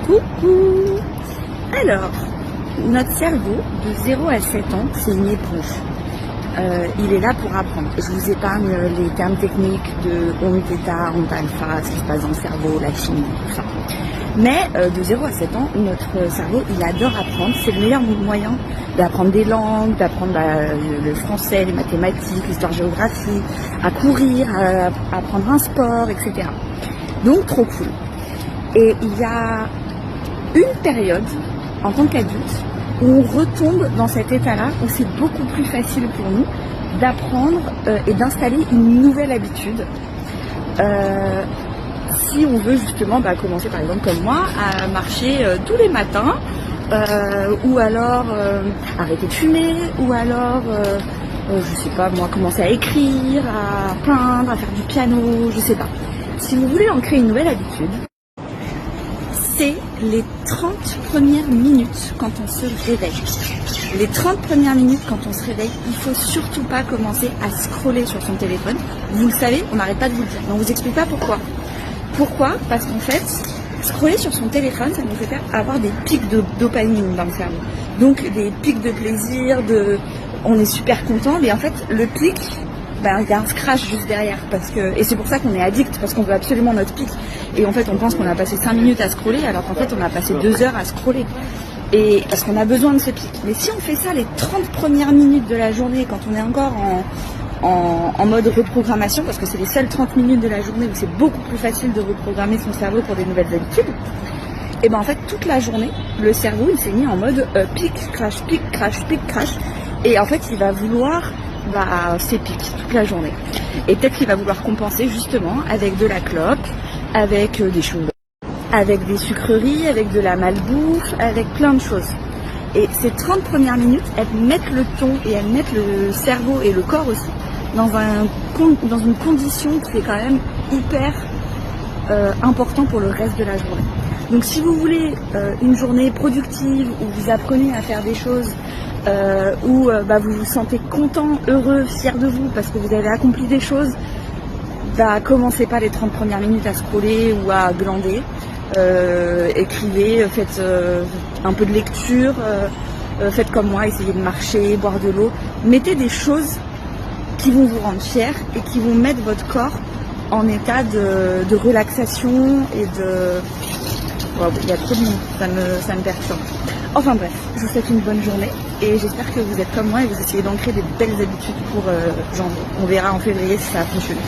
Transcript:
Coucou. Alors, notre cerveau, de 0 à 7 ans, c'est une éponge. Il est là pour apprendre. Je vous épargne les termes techniques de onde θ, onde alpha, ce qui se passe dans le cerveau, la chimie, tout ça. Mais de 0 à 7 ans, notre cerveau, il adore apprendre. C'est le meilleur moyen d'apprendre des langues, d'apprendre le français, les mathématiques, l'histoire-géographie, à courir, à apprendre un sport, etc. Donc, trop cool. Et il y a une période, en tant qu'adulte, où on retombe dans cet état-là, où c'est beaucoup plus facile pour nous d'apprendre et d'installer une nouvelle habitude. Si on veut justement commencer par exemple comme moi à marcher tous les matins, ou alors arrêter de fumer, ou alors je sais pas moi, commencer à écrire, à peindre, à faire du piano, je sais pas. Si vous voulez en créer une nouvelle habitude, c'est les 30 premières minutes quand on se réveille. Les 30 premières minutes quand on se réveille, il faut surtout pas commencer à scroller sur son téléphone. Vous le savez, on n'arrête pas de vous le dire, mais on vous explique pas pourquoi. Pourquoi? Parce qu'en fait, scroller sur son téléphone, ça nous fait avoir des pics de dopamine dans le cerveau. Donc des pics de plaisir, on est super content, mais en fait le pic, il y a un scratch juste derrière, et c'est pour ça qu'on est addict, parce qu'on veut absolument notre pic. Et en fait on pense qu'on a passé 5 minutes à scroller, alors qu'en fait on a passé 2 heures à scroller. Et parce qu'on a besoin de ce pic. Mais si on fait ça les 30 premières minutes de la journée, quand on est encore en mode reprogrammation, parce que c'est les seules 30 minutes de la journée où c'est beaucoup plus facile de reprogrammer son cerveau pour des nouvelles habitudes, et en fait toute la journée, le cerveau il s'est mis en mode pic, crash, pic, crash, pic, crash. Et en fait il va vouloir ses pics toute la journée. Et peut-être qu'il va vouloir compenser justement avec de la clope, avec des chewing-gums, avec des sucreries, avec de la malbouffe, avec plein de choses. Et ces 30 premières minutes, elles mettent le ton et elles mettent le cerveau et le corps aussi dans une condition qui est quand même hyper important pour le reste de la journée. Donc si vous voulez une journée productive où vous apprenez à faire des choses, où vous vous sentez content, heureux, fier de vous parce que vous avez accompli des choses, commencez pas les 30 premières minutes à scroller ou à glander. Écrivez, faites un peu de lecture, faites comme moi, essayez de marcher, boire de l'eau. Mettez des choses qui vont vous rendre fiers et qui vont mettre votre corps en état de relaxation et de... il y a trop de mots, ça me perturbe. Enfin bref, je vous souhaite une bonne journée et j'espère que vous êtes comme moi et vous essayez d'ancrer des belles habitudes pour janvier. On verra en février si ça a fonctionné.